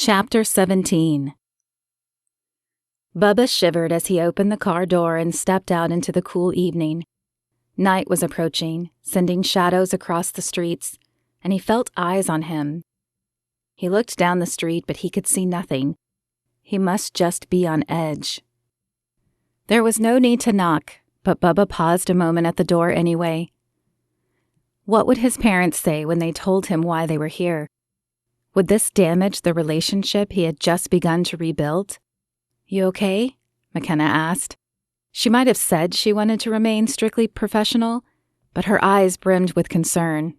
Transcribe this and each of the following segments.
Chapter 17. Bubba shivered as he opened the car door and stepped out into the cool evening. Night was approaching, sending shadows across the streets, and he felt eyes on him. He looked down the street, but he could see nothing. He must just be on edge. There was no need to knock, but Bubba paused a moment at the door anyway. What would his parents say when they told him why they were here? Would this damage the relationship he had just begun to rebuild? "You okay?" Makenna asked. She might have said she wanted to remain strictly professional, but her eyes brimmed with concern.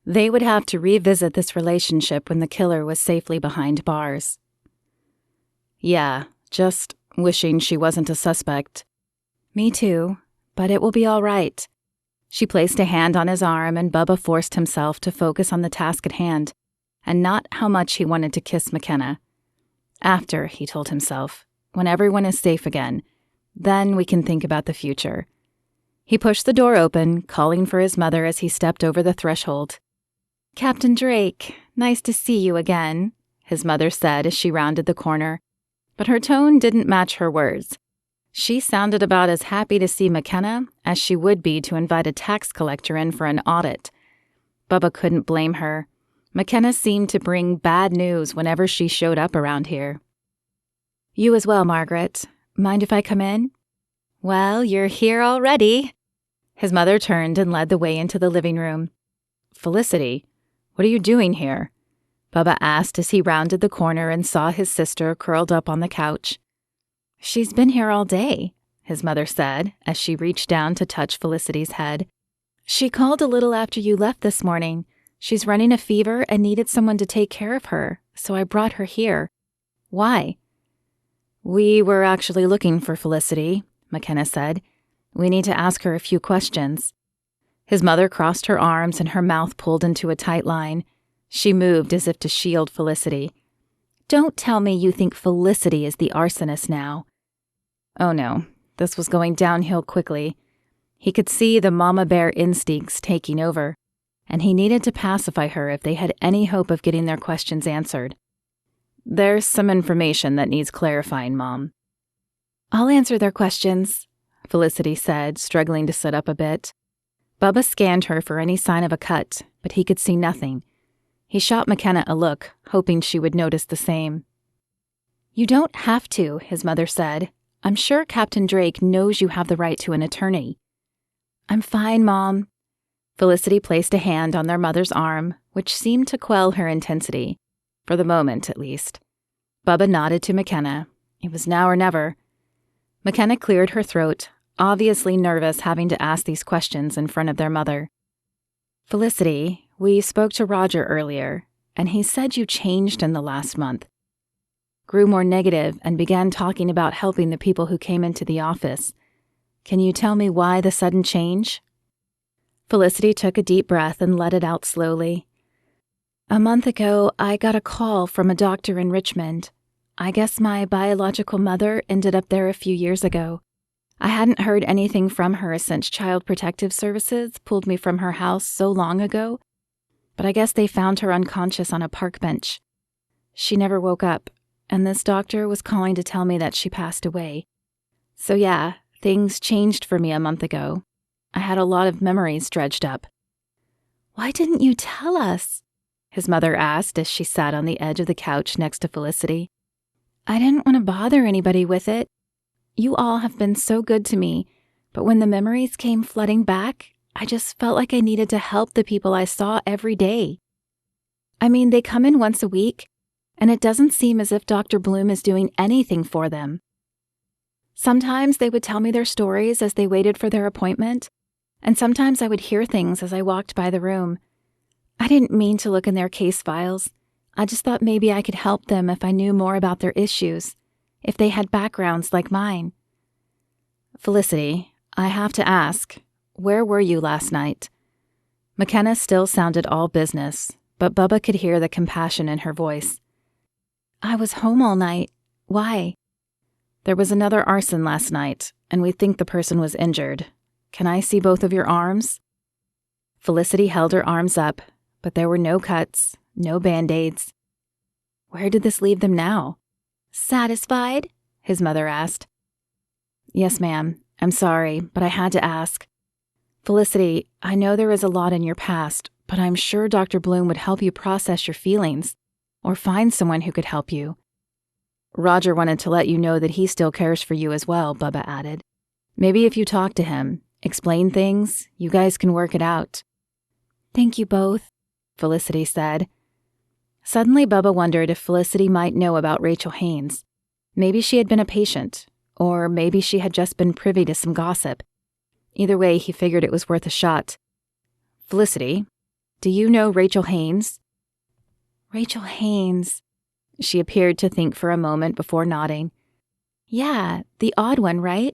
They would have to revisit this relationship when the killer was safely behind bars. "Yeah, just wishing she wasn't a suspect." "Me too, but it will be all right." She placed a hand on his arm, and Bubba forced himself to focus on the task at hand, and not how much he wanted to kiss Makenna. After, he told himself, when everyone is safe again, then we can think about the future. He pushed the door open, calling for his mother as he stepped over the threshold. "Captain Drake, nice to see you again," his mother said as she rounded the corner, but her tone didn't match her words. She sounded about as happy to see Makenna as she would be to invite a tax collector in for an audit. Bubba couldn't blame her. Makenna seemed to bring bad news whenever she showed up around here. "You as well, Margaret. Mind if I come in?" "Well, you're here already." His mother turned and led the way into the living room. "Felicity, what are you doing here?" Bubba asked as he rounded the corner and saw his sister curled up on the couch. "She's been here all day," his mother said as she reached down to touch Felicity's head. "She called a little after you left this morning. She's running a fever and needed someone to take care of her, so I brought her here." "Why?" "We were actually looking for Felicity," Makenna said. "We need to ask her a few questions." His mother crossed her arms and her mouth pulled into a tight line. She moved as if to shield Felicity. "Don't tell me you think Felicity is the arsonist now." Oh no, this was going downhill quickly. He could see the mama bear instincts taking over, and he needed to pacify her if they had any hope of getting their questions answered. "There's some information that needs clarifying, Mom." "I'll answer their questions," Felicity said, struggling to sit up a bit. Bubba scanned her for any sign of a cut, but he could see nothing. He shot Makenna a look, hoping she would notice the same. "You don't have to," his mother said. "I'm sure Captain Drake knows you have the right to an attorney." "I'm fine, Mom." Felicity placed a hand on their mother's arm, which seemed to quell her intensity, for the moment at least. Bubba nodded to Makenna. It was now or never. Makenna cleared her throat, obviously nervous having to ask these questions in front of their mother. "Felicity, we spoke to Roger earlier, and he said you changed in the last month. Grew more negative and began talking about helping the people who came into the office. Can you tell me why the sudden change?" Felicity took a deep breath and let it out slowly. "A month ago, I got a call from a doctor in Richmond. I guess my biological mother ended up there a few years ago. I hadn't heard anything from her since Child Protective Services pulled me from her house so long ago, but I guess they found her unconscious on a park bench. She never woke up, and this doctor was calling to tell me that she passed away. So yeah, things changed for me a month ago. I had a lot of memories dredged up." "Why didn't you tell us?" his mother asked as she sat on the edge of the couch next to Felicity. "I didn't want to bother anybody with it. You all have been so good to me, but when the memories came flooding back, I just felt like I needed to help the people I saw every day. I mean, they come in once a week, and it doesn't seem as if Dr. Bloom is doing anything for them. Sometimes they would tell me their stories as they waited for their appointment, and sometimes I would hear things as I walked by the room. I didn't mean to look in their case files. I just thought maybe I could help them if I knew more about their issues, if they had backgrounds like mine." "Felicity, I have to ask, where were you last night?" Makenna still sounded all business, but Bubba could hear the compassion in her voice. "I was home all night. Why?" "There was another arson last night, and we think the person was injured. Can I see both of your arms?" Felicity held her arms up, but there were no cuts, no Band-Aids. Where did this leave them now? Satisfied? His mother asked. Yes, ma'am. I'm sorry, but I had to ask. Felicity, I know there is a lot in your past, but I'm sure Dr. Bloom would help you process your feelings, or find someone who could help you. Roger wanted to let you know that he still cares for you as well, Bubba added. Maybe if you talk to him, explain things, you guys can work it out. Thank you both, Felicity said. Suddenly, Bubba wondered if Felicity might know about Rachel Haynes. Maybe she had been a patient, or maybe she had just been privy to some gossip. Either way, he figured it was worth a shot. Felicity, do you know Rachel Haynes? Rachel Haynes. She appeared to think for a moment before nodding. Yeah, the odd one, right?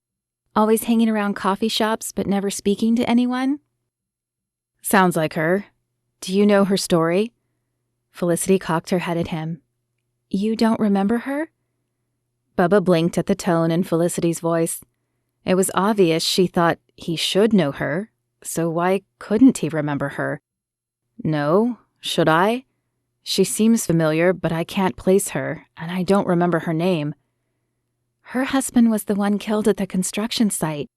Always hanging around coffee shops but never speaking to anyone? Sounds like her. Do you know her story? Felicity cocked her head at him. You don't remember her? Bubba blinked at the tone in Felicity's voice. It was obvious she thought he should know her, so why couldn't he remember her? No, should I? She seems familiar, but I can't place her, and I don't remember her name. Her husband was the one killed at the construction site.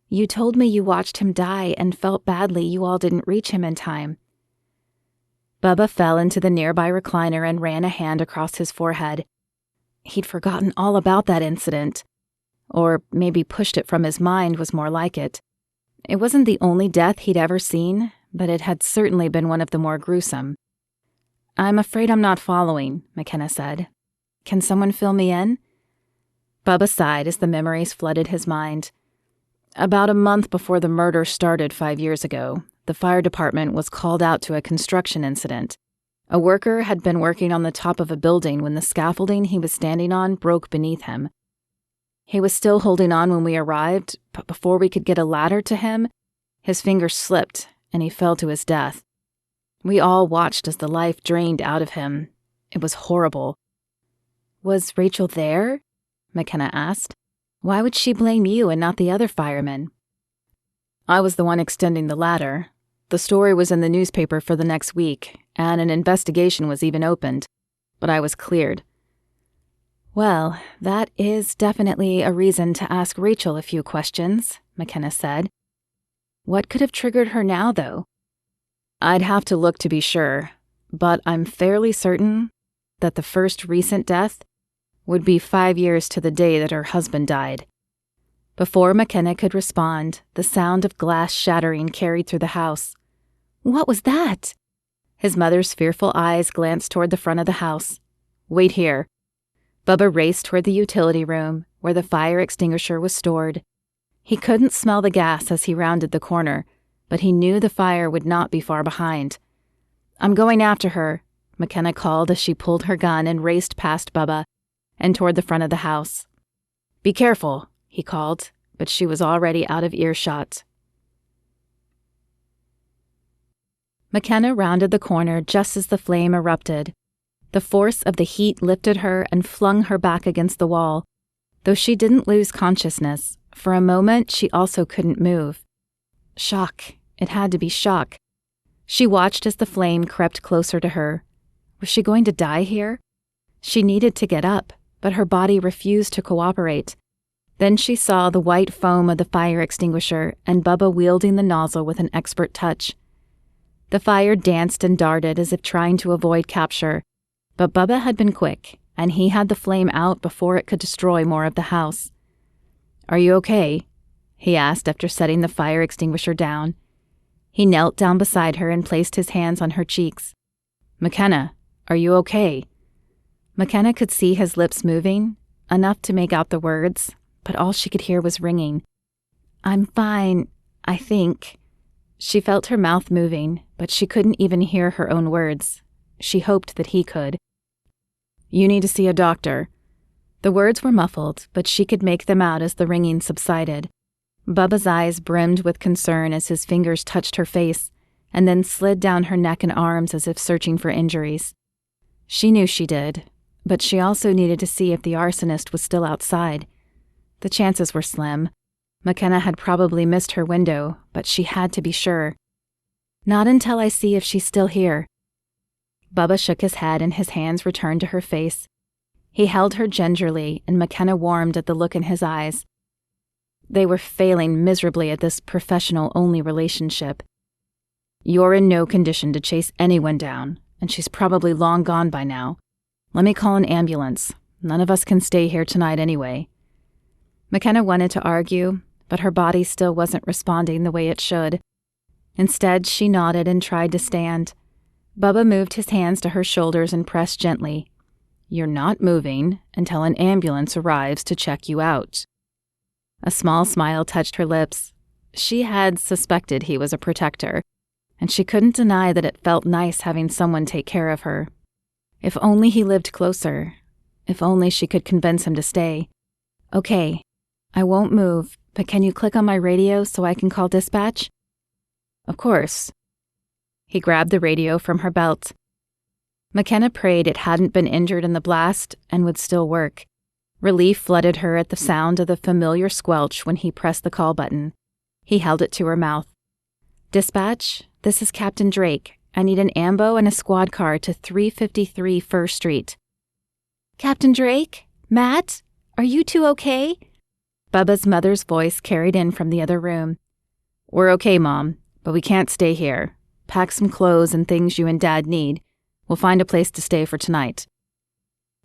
You told me you watched him die and felt badly you all didn't reach him in time. Bubba fell into the nearby recliner and ran a hand across his forehead. He'd forgotten all about that incident. Or maybe pushed it from his mind was more like it. It wasn't the only death he'd ever seen, but it had certainly been one of the more gruesome. I'm afraid I'm not following, Makenna said. Can someone fill me in? Bubba sighed as the memories flooded his mind. About a month before the murder started 5 years ago, the fire department was called out to a construction incident. A worker had been working on the top of a building when the scaffolding he was standing on broke beneath him. He was still holding on when we arrived, but before we could get a ladder to him, his fingers slipped and he fell to his death. We all watched as the life drained out of him. It was horrible. Was Rachel there? Makenna asked. Why would she blame you and not the other firemen? I was the one extending the ladder. The story was in the newspaper for the next week, and an investigation was even opened, but I was cleared. Well, that is definitely a reason to ask Rachel a few questions, Makenna said. What could have triggered her now, though? I'd have to look to be sure, but I'm fairly certain that the first recent death would be 5 years to the day that her husband died. Before Makenna could respond, the sound of glass shattering carried through the house. What was that? His mother's fearful eyes glanced toward the front of the house. Wait here. Bubba raced toward the utility room, where the fire extinguisher was stored. He couldn't smell the gas as he rounded the corner, but he knew the fire would not be far behind. I'm going after her, Makenna called as she pulled her gun and raced past Bubba and toward the front of the house. Be careful, he called, but she was already out of earshot. Makenna rounded the corner just as the flame erupted. The force of the heat lifted her and flung her back against the wall. Though she didn't lose consciousness, for a moment she also couldn't move. Shock. It had to be shock. She watched as the flame crept closer to her. Was she going to die here? She needed to get up, but her body refused to cooperate. Then she saw the white foam of the fire extinguisher and Bubba wielding the nozzle with an expert touch. The fire danced and darted as if trying to avoid capture, but Bubba had been quick, and he had the flame out before it could destroy more of the house. Are you okay? He asked after setting the fire extinguisher down. He knelt down beside her and placed his hands on her cheeks. Makenna, are you okay? Makenna could see his lips moving, enough to make out the words, but all she could hear was ringing. I'm fine, I think. She felt her mouth moving, but she couldn't even hear her own words. She hoped that he could. You need to see a doctor. The words were muffled, but she could make them out as the ringing subsided. Bubba's eyes brimmed with concern as his fingers touched her face, and then slid down her neck and arms as if searching for injuries. She knew she did, but she also needed to see if the arsonist was still outside. The chances were slim. Makenna had probably missed her window, but she had to be sure. Not until I see if she's still here. Bubba shook his head and his hands returned to her face. He held her gingerly, and Makenna warmed at the look in his eyes. They were failing miserably at this professional-only relationship. You're in no condition to chase anyone down, and she's probably long gone by now. Let me call an ambulance. None of us can stay here tonight anyway. Makenna wanted to argue, but her body still wasn't responding the way it should. Instead, she nodded and tried to stand. Bubba moved his hands to her shoulders and pressed gently. You're not moving until an ambulance arrives to check you out. A small smile touched her lips. She had suspected he was a protector, and she couldn't deny that it felt nice having someone take care of her. If only he lived closer. If only she could convince him to stay. Okay, I won't move, but can you click on my radio so I can call dispatch? Of course. He grabbed the radio from her belt. Makenna prayed it hadn't been injured in the blast and would still work. Relief flooded her at the sound of the familiar squelch when he pressed the call button. He held it to her mouth. Dispatch, this is Captain Drake. I need an ambo and a squad car to 353 First Street. Captain Drake? Matt? Are you two okay? Bubba's mother's voice carried in from the other room. We're okay, Mom, but we can't stay here. Pack some clothes and things you and Dad need. We'll find a place to stay for tonight.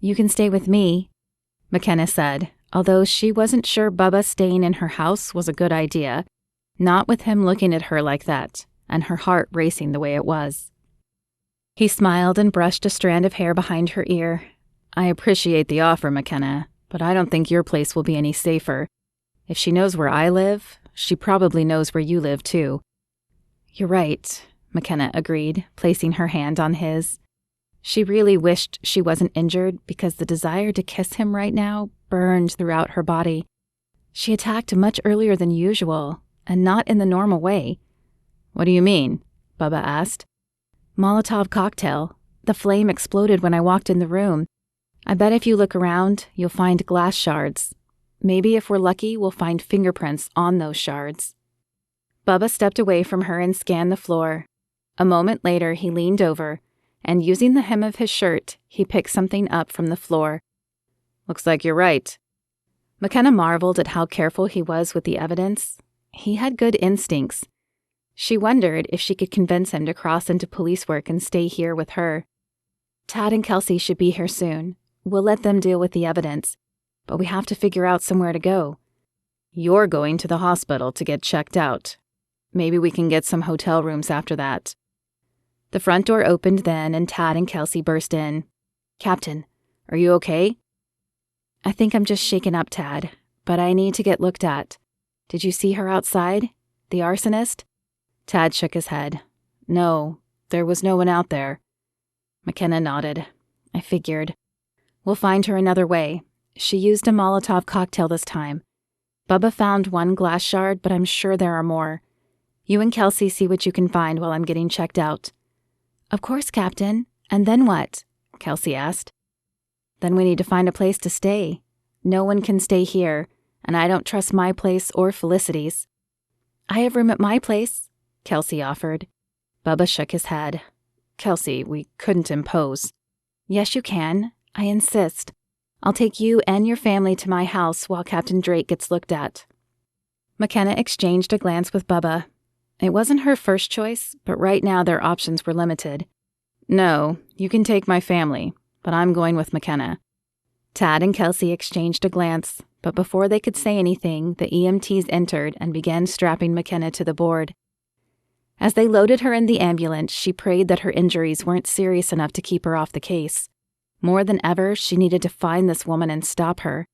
You can stay with me, Makenna said, although she wasn't sure Bubba staying in her house was a good idea, not with him looking at her like that, and her heart racing the way it was. He smiled and brushed a strand of hair behind her ear. I appreciate the offer, Makenna, but I don't think your place will be any safer. If she knows where I live, she probably knows where you live too. You're right, Makenna agreed, placing her hand on his. She really wished she wasn't injured because the desire to kiss him right now burned throughout her body. She attacked much earlier than usual, and not in the normal way. What do you mean? Bubba asked. Molotov cocktail. The flame exploded when I walked in the room. I bet if you look around, you'll find glass shards. Maybe if we're lucky, we'll find fingerprints on those shards. Bubba stepped away from her and scanned the floor. A moment later, he leaned over, and using the hem of his shirt, he picked something up from the floor. Looks like you're right. Makenna marveled at how careful he was with the evidence. He had good instincts. She wondered if she could convince him to cross into police work and stay here with her. Tad and Kelsey should be here soon. We'll let them deal with the evidence, but we have to figure out somewhere to go. You're going to the hospital to get checked out. Maybe we can get some hotel rooms after that. The front door opened then, and Tad and Kelsey burst in. Captain, are you okay? I think I'm just shaken up, Tad, but I need to get looked at. Did you see her outside? The arsonist? Tad shook his head. No, there was no one out there. Makenna nodded. I figured. We'll find her another way. She used a Molotov cocktail this time. Bubba found one glass shard, but I'm sure there are more. You and Kelsey see what you can find while I'm getting checked out. Of course, Captain. And then what? Kelsey asked. Then we need to find a place to stay. No one can stay here, and I don't trust my place or Felicity's. I have room at my place, Kelsey offered. Bubba shook his head. Kelsey, we couldn't impose. Yes, you can. I insist. I'll take you and your family to my house while Captain Drake gets looked at. Makenna exchanged a glance with Bubba. It wasn't her first choice, but right now their options were limited. No, you can take my family, but I'm going with Makenna. Tad and Kelsey exchanged a glance, but before they could say anything, the EMTs entered and began strapping Makenna to the board. As they loaded her in the ambulance, she prayed that her injuries weren't serious enough to keep her off the case. More than ever, she needed to find this woman and stop her.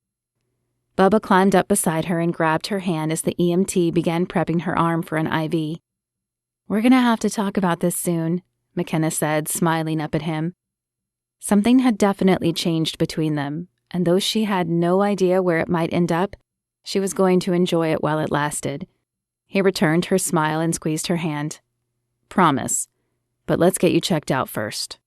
Bubba climbed up beside her and grabbed her hand as the EMT began prepping her arm for an IV. We're going to have to talk about this soon, Makenna said, smiling up at him. Something had definitely changed between them, and though she had no idea where it might end up, she was going to enjoy it while it lasted. He returned her smile and squeezed her hand. Promise, but let's get you checked out first.